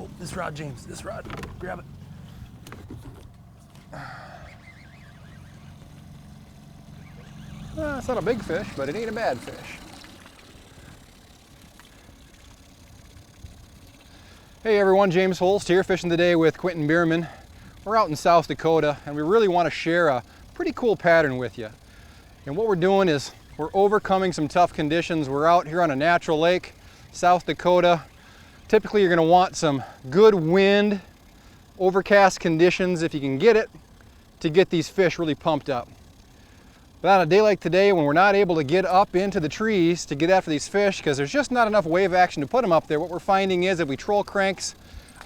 Oh, this rod, James, this rod. Grab it. It's not a big fish, but it ain't a bad fish. Hey everyone, James Holst here, fishing today with Quentin Bierman. We're out in South Dakota and we really want to share a pretty cool pattern with you. And what we're doing is we're overcoming some tough conditions. We're out here on a natural lake, South Dakota. Typically you're going to want some good wind, overcast conditions if you can get it, to get these fish really pumped up. But on a day like today, when we're not able to get up into the trees to get after these fish because there's just not enough wave action to put them up there, what we're finding is if we troll cranks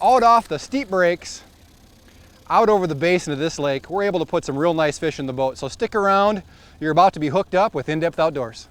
out off the steep breaks, out over the basin of this lake, we're able to put some real nice fish in the boat. So stick around, you're about to be hooked up with In-Depth Outdoors.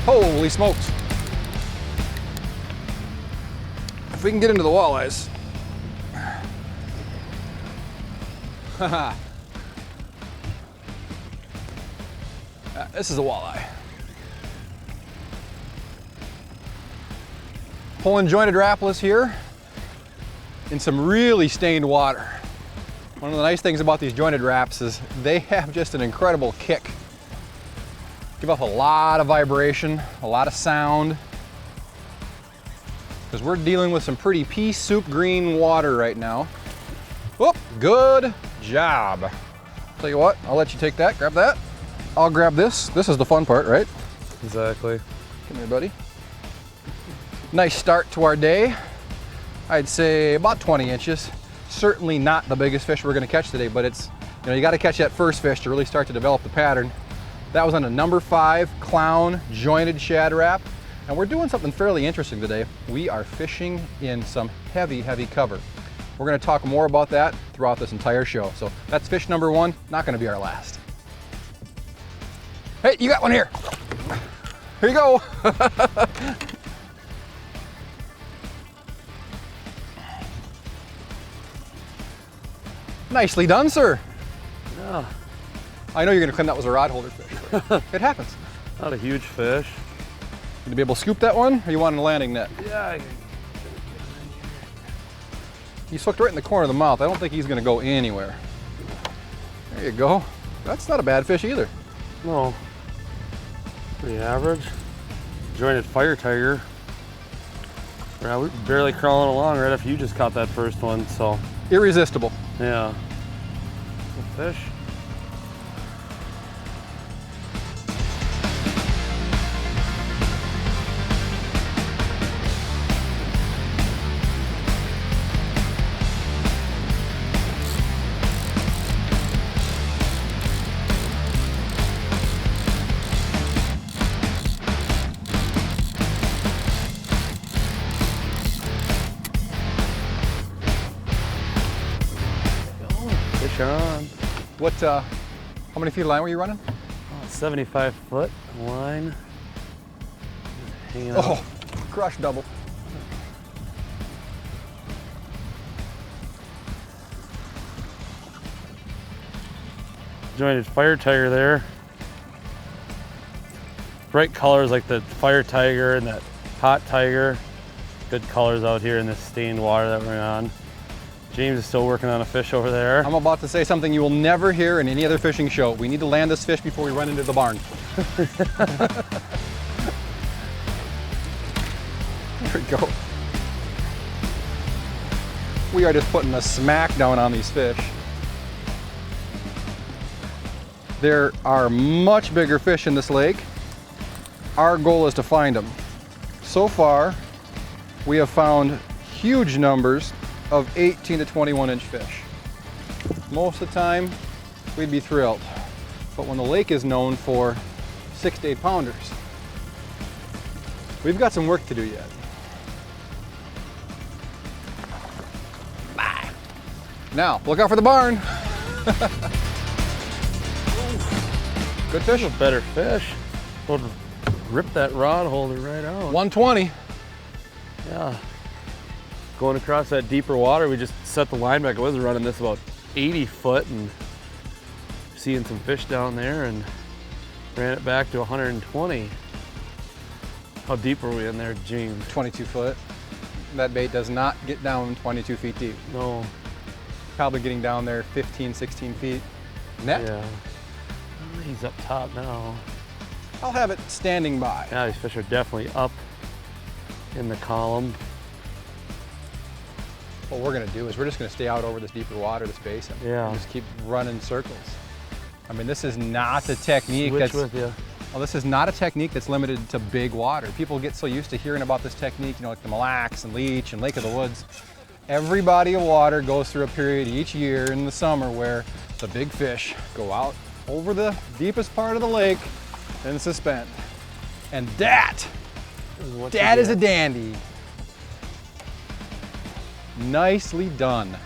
Holy smokes. If we can get into the walleyes. This is a walleye. Pulling jointed rapless here in some really stained water. One of the nice things about these jointed wraps is they have just an incredible kick. Give off a lot of vibration, a lot of sound, because we're dealing with some pretty pea soup green water right now. Whoop, good job. Tell you what, I'll let you take that, grab that. I'll grab this. This is the fun part, right? Exactly. Come here, buddy. Nice start to our day. I'd say about 20 inches. Certainly not the biggest fish we're gonna catch today, but it's, you know, you gotta catch that first fish to really start to develop the pattern. That was on a number 5 clown jointed shad wrap. And we're doing something fairly interesting today. We are fishing in some heavy, heavy cover. We're gonna talk more about that throughout this entire show. So that's fish number 1, not gonna be our last. Hey, you got one here. Here you go. Nicely done, sir. Yeah. I know you're gonna claim that was a rod holder fish, but it happens. Not a huge fish. You gonna be able to scoop that one, or you want a landing net? Yeah. He's hooked right in the corner of the mouth. I don't think he's gonna go anywhere. There you go. That's not a bad fish either. No. Pretty average. Jointed fire tiger. Yeah, we're barely crawling along right after you just caught that first one, so. Irresistible. Yeah. Good fish. Fish on. What, how many feet of line were you running? 75 foot line. Hanging out. Oh, crush double. Jointed fire tiger there. Bright colors like the fire tiger and that hot tiger. Good colors out here in this stained water that we're on. James is still working on a fish over there. I'm about to say something you will never hear in any other fishing show. We need to land this fish before we run into the barn. There we go. We are just putting a smack down on these fish. There are much bigger fish in this lake. Our goal is to find them. So far, we have found huge numbers of 18 to 21 inch fish. Most of the time, we'd be thrilled. But when the lake is known for 6 to 8 pounders, We've got some work to do yet. Bye. Now, look out for the barn. Good fish. A better fish. Would rip that rod holder right out. 120. Yeah. Going across that deeper water, we just set the line back. I was running this about 80 foot and seeing some fish down there and ran it back to 120. How deep were we in there, James? 22 foot. That bait does not get down 22 feet deep. No. Probably getting down there 15, 16 feet net. Yeah. He's up top now. I'll have it standing by. Yeah, these fish are definitely up in the column. What we're gonna do is we're just gonna stay out over this deeper water, this basin. Yeah. And just keep running circles. I mean, this is not a technique Switch that's, with you. well, this is not a technique that's limited to big water. People get so used to hearing about this technique, you know, like the Mille Lacs and Leech and Lake of the Woods. Every body of water goes through a period each year in the summer where the big fish go out over the deepest part of the lake and suspend. And that is a dandy. Nicely done.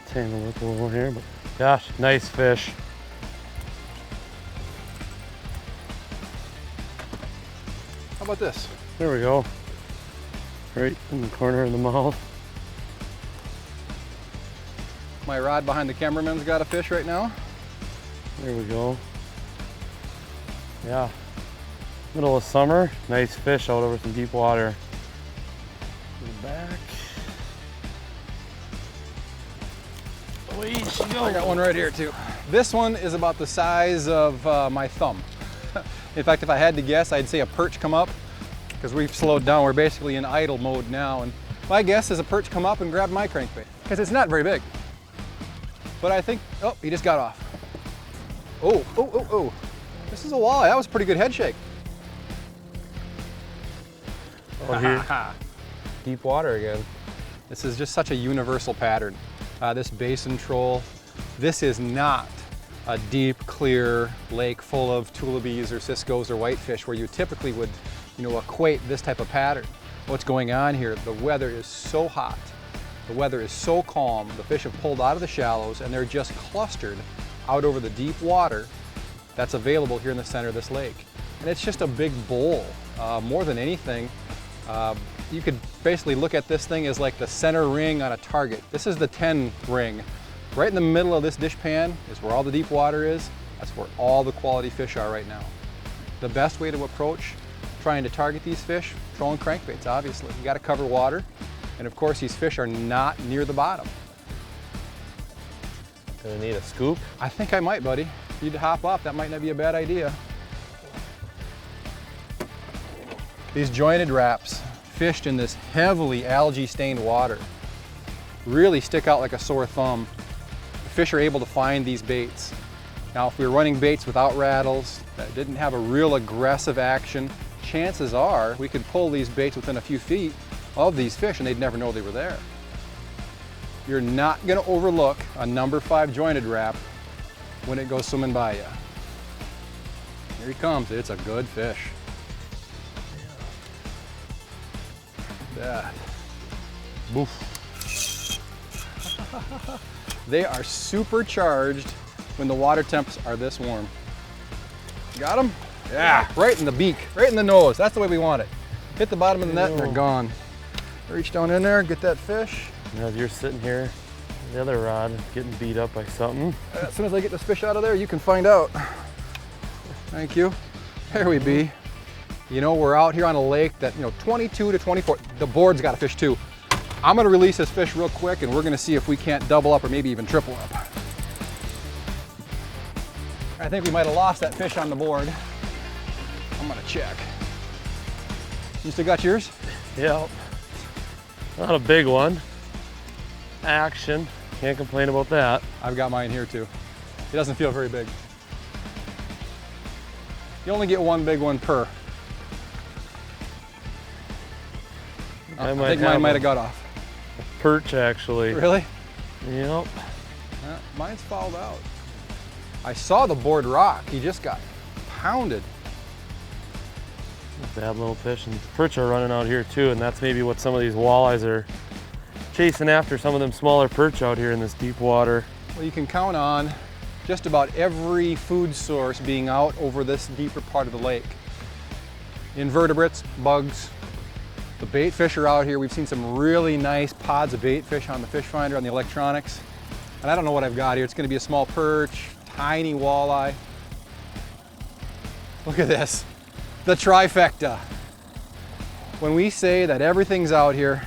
Tangle up over here, but gosh, nice fish. How about this? There we go. Right in the corner of the mouth. My rod behind the cameraman's got a fish right now. There we go. Yeah. Middle of summer, nice fish out over some deep water. Go back. Away she goes. I got one right here too. This one is about the size of my thumb. In fact, if I had to guess, I'd say a perch come up, because we've slowed down. We're basically in idle mode now. And my guess is a perch come up and grab my crankbait, because it's not very big. But I think, oh, he just got off. Oh, oh, oh, oh. This is a walleye. That was a pretty good head shake. Oh, here. Deep water again. This is just such a universal pattern. This basin troll, this is not a deep, clear lake full of tullibees or ciscos or whitefish where you typically would, you know, equate this type of pattern. What's going on here, the weather is so hot, the weather is so calm, the fish have pulled out of the shallows and they're just clustered out over the deep water that's available here in the center of this lake. And it's just a big bowl. More than anything, you could basically look at this thing as like the center ring on a target. This is the 10 ring. Right in the middle of this dish pan is where all the deep water is. That's where all the quality fish are right now. The best way to approach trying to target these fish, throwing crankbaits, obviously. You gotta cover water. And of course, these fish are not near the bottom. Gonna need a scoop? I think I might, buddy. If you'd hop off, that might not be a bad idea. These jointed wraps, fished in this heavily algae-stained water, really stick out like a sore thumb. The fish are able to find these baits. Now, if we were running baits without rattles, that didn't have a real aggressive action, chances are we could pull these baits within a few feet of these fish and they'd never know they were there. You're not gonna overlook a number 5 jointed wrap when it goes swimming by you. Here he comes, it's a good fish. That. Boof. They are supercharged when the water temps are this warm. Got them? Yeah, right in the beak, right in the nose. That's the way we want it. Hit the bottom of the net and they're gone. Reach down in there, get that fish. As you're sitting here, the other rod is getting beat up by something. As soon as I get this fish out of there, you can find out. Thank you. There we be. You know, we're out here on a lake that, 22 to 24. The board's got a fish too. I'm gonna release this fish real quick and we're gonna see if we can't double up or maybe even triple up. I think we might have lost that fish on the board. I'm gonna check. You still got yours? Yep. Not a big one. Action. Can't complain about that. I've got mine here too. It doesn't feel very big. You only get one big one per. I think mine might have got off. A perch, actually. Really? Yep. Mine's fouled out. I saw the board rock. He just got pounded. Bad little fish, and perch are running out here too, and that's maybe what some of these walleyes are chasing after, some of them smaller perch out here in this deep water. Well, you can count on just about every food source being out over this deeper part of the lake. Invertebrates, bugs, the bait fish are out here. We've seen some really nice pods of bait fish on the fish finder on the electronics. And I don't know what I've got here. It's going to be a small perch, tiny walleye. Look at this, the trifecta. When we say that everything's out here,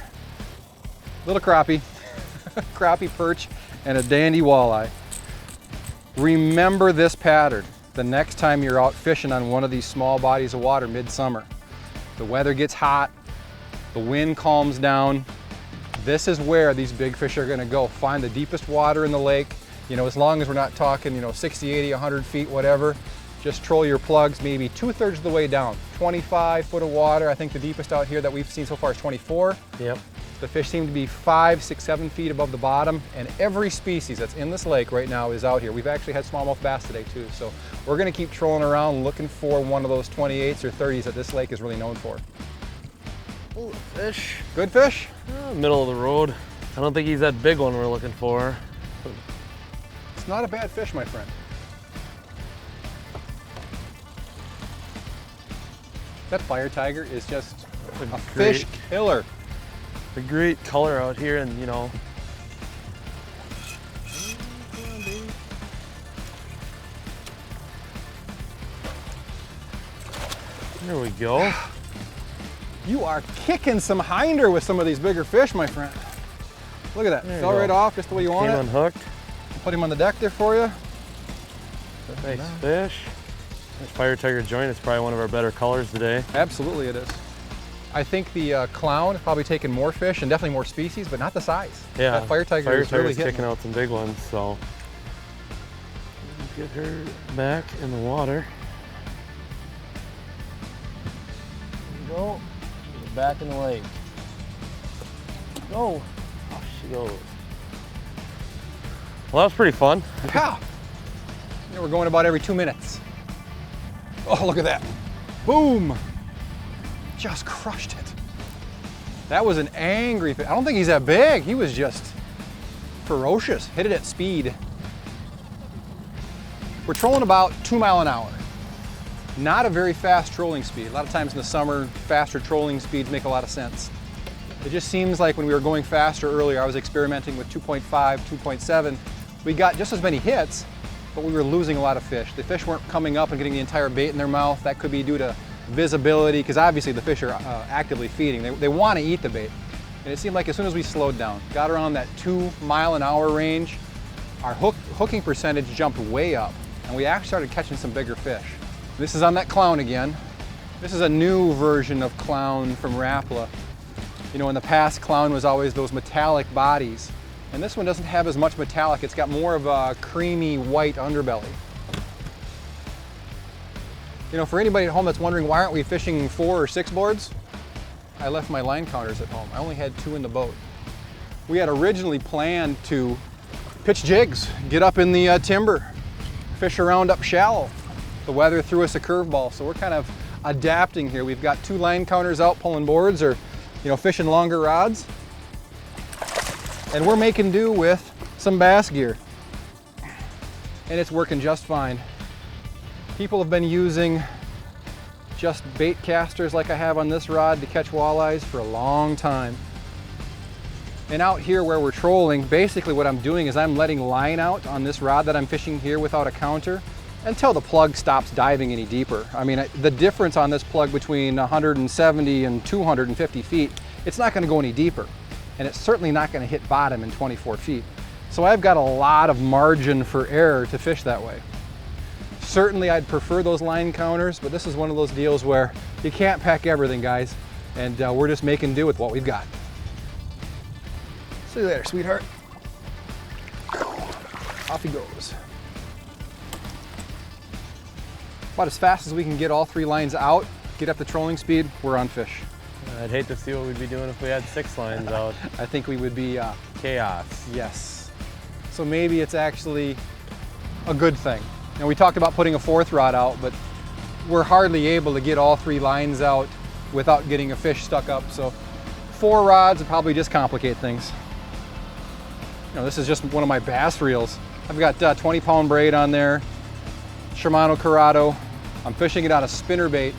little crappie, crappie perch, and a dandy walleye. Remember this pattern the next time you're out fishing on one of these small bodies of water midsummer. The weather gets hot, the wind calms down. This is where these big fish are gonna go. Find the deepest water in the lake. You know, as long as we're not talking, 60, 80, 100 feet, whatever, just troll your plugs maybe 2/3 of the way down. 25 foot of water. I think the deepest out here that we've seen so far is 24. Yep. The fish seem to be 5, 6, 7 feet above the bottom, and every species that's in this lake right now is out here. We've actually had smallmouth bass today too, so we're gonna keep trolling around looking for one of those 28s or 30s that this lake is really known for. Oh, fish. Good fish? Middle of the road. I don't think he's that big one we're looking for. It's not a bad fish, my friend. That fire tiger is just a fish killer. A great color out here, and there we go. You are kicking some hinder with some of these bigger fish, my friend. Look at that, fell right off just the way you want it. Came unhooked. Put him on the deck there for you. Nice fish. This fire tiger joint is probably one of our better colors today. Absolutely it is. I think the clown is probably taking more fish and definitely more species, but not the size. Yeah, that fire tiger is really hitting. kicking out some big ones, so get her back in the water. There we go. Back in the lake. Go. Off she goes. Well, that was pretty fun. Yeah. We're going about every 2 minutes. Oh, look at that. Boom. Just crushed it. That was an angry fish. I don't think he's that big. He was just ferocious. Hit it at speed. We're trolling about 2 miles an hour. Not a very fast trolling speed. A lot of times in the summer, faster trolling speeds make a lot of sense. It just seems like when we were going faster earlier, I was experimenting with 2.5, 2.7. We got just as many hits, but we were losing a lot of fish. The fish weren't coming up and getting the entire bait in their mouth. That could be due to visibility, because obviously the fish are actively feeding. They want to eat the bait. And it seemed like as soon as we slowed down, got around that 2 mile an hour range, our hooking percentage jumped way up, and we actually started catching some bigger fish. This is on that clown again. This is a new version of clown from Rapala. In the past, clown was always those metallic bodies, and this one doesn't have as much metallic. It's got more of a creamy white underbelly. For anybody at home that's wondering why aren't we fishing 4 or 6 boards, I left my line counters at home. I only had 2 in the boat. We had originally planned to pitch jigs, get up in the timber, fish around up shallow. The weather threw us a curveball, so we're kind of adapting here. We've got 2 line counters out pulling boards or fishing longer rods. And we're making do with some bass gear. And it's working just fine. People have been using just bait casters like I have on this rod to catch walleyes for a long time. And out here where we're trolling, basically what I'm doing is I'm letting line out on this rod that I'm fishing here without a counter until the plug stops diving any deeper. I mean, the difference on this plug between 170 and 250 feet, it's not gonna go any deeper. And it's certainly not gonna hit bottom in 24 feet. So I've got a lot of margin for error to fish that way. Certainly I'd prefer those line counters, but this is one of those deals where you can't pack everything, guys. And we're just making do with what we've got. See you later, sweetheart. Off he goes. About as fast as we can get all 3 lines out, get up to trolling speed, we're on fish. I'd hate to see what we'd be doing if we had 6 lines out. I think we would be chaos. Yes. So maybe it's actually a good thing. We talked about putting a 4th rod out, but we're hardly able to get all 3 lines out without getting a fish stuck up. So 4 rods would probably just complicate things. You know, this is just one of my bass reels. I've got 20-pound braid on there, Shimano Curado. I'm fishing it on a spinnerbait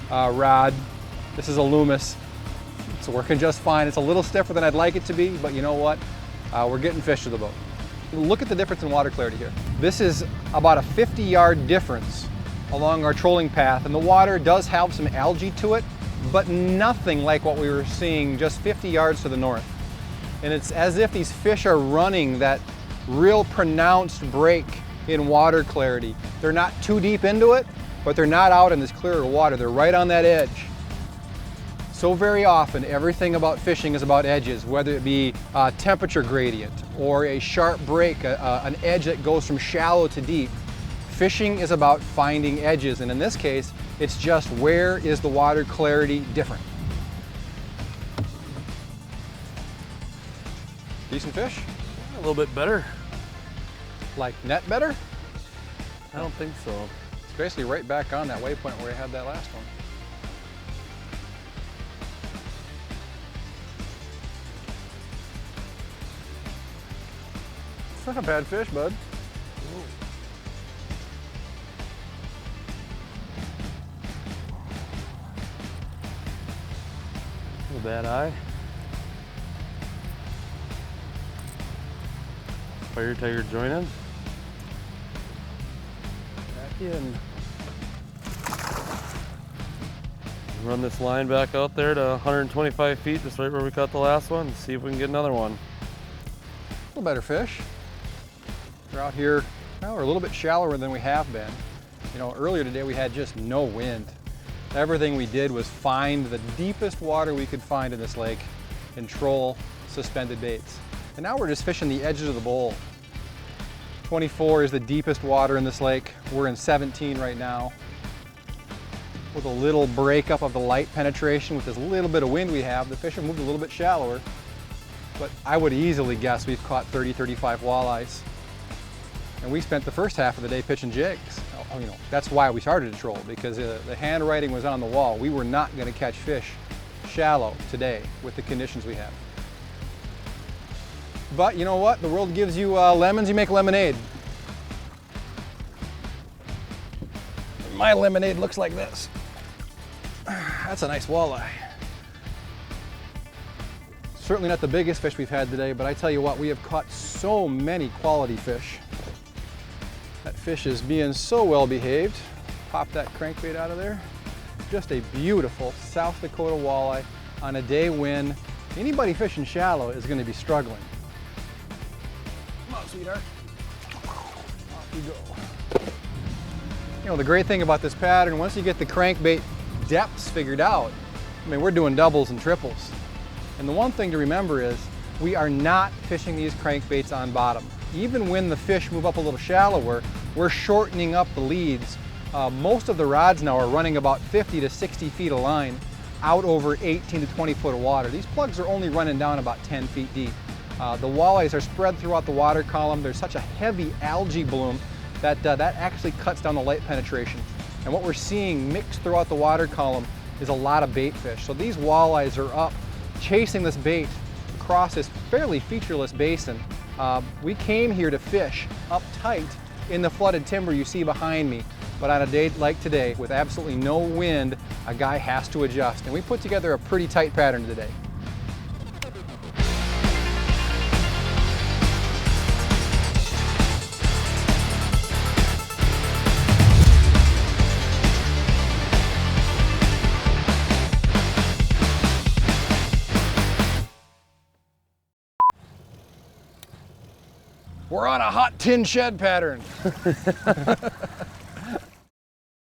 rod. This is a Loomis. It's working just fine. It's a little stiffer than I'd like it to be, but you know what? We're getting fish to the boat. Look at the difference in water clarity here. This is about a 50-yard difference along our trolling path, and the water does have some algae to it, but nothing like what we were seeing just 50 yards to the north. And it's as if these fish are running that real pronounced break in water clarity. They're not too deep into it, but they're not out in this clearer water. They're right on that edge. So very often, everything about fishing is about edges, whether it be a temperature gradient or a sharp break, an edge that goes from shallow to deep. Fishing is about finding edges, and in this case, it's just where is the water clarity different. Decent fish? A little bit better. Like net better? I don't think so. It's basically right back on that waypoint where we had that last one. It's not a bad fish, bud. A bad eye. Fire tiger joining. Back in. Run this line back out there to 125 feet, just right where we caught the last one, and see if we can get another one. A little better fish. We're out here, well, we're a little bit shallower than we have been. You know, earlier today we had just no wind. Everything we did was find the deepest water we could find in this lake and troll suspended baits. And now we're just fishing the edges of the bowl. 24 is the deepest water in this lake. We're in 17 right now. With a little breakup of the light penetration, with this little bit of wind we have, the fish have moved a little bit shallower. But I would easily guess we've caught 30, 35 walleyes. And we spent the first half of the day pitching jigs. You know, that's why we started to troll, because the handwriting was on the wall. We were not going to catch fish shallow today with the conditions we have. But you know what? The world gives you lemons, you make lemonade. My lemonade looks like this. That's a nice walleye. Certainly not the biggest fish we've had today, but I tell you what, we have caught so many quality fish. That fish is being so well behaved. Pop that crankbait out of there. Just a beautiful South Dakota walleye on a day when anybody fishing shallow is going to be struggling. Come on, sweetheart. Off you go. You know, the great thing about this pattern, once you get the crankbait depths figured out, I mean, we're doing doubles and triples. And the one thing to remember is we are not fishing these crankbaits on bottom. Even when the fish move up a little shallower, we're shortening up the leads. Most of the rods now are running about 50 to 60 feet of line out over 18 to 20 foot of water. These plugs are only running down about 10 feet deep. The walleyes are spread throughout the water column. There's such a heavy algae bloom that that actually cuts down the light penetration. And what we're seeing mixed throughout the water column is a lot of bait fish. So these walleyes are up chasing this bait across this fairly featureless basin. We came here to fish up tight in the flooded timber you see behind me, but on a day like today with absolutely no wind, a guy has to adjust, and we put together a pretty tight pattern today. We're on a hot tin shed pattern.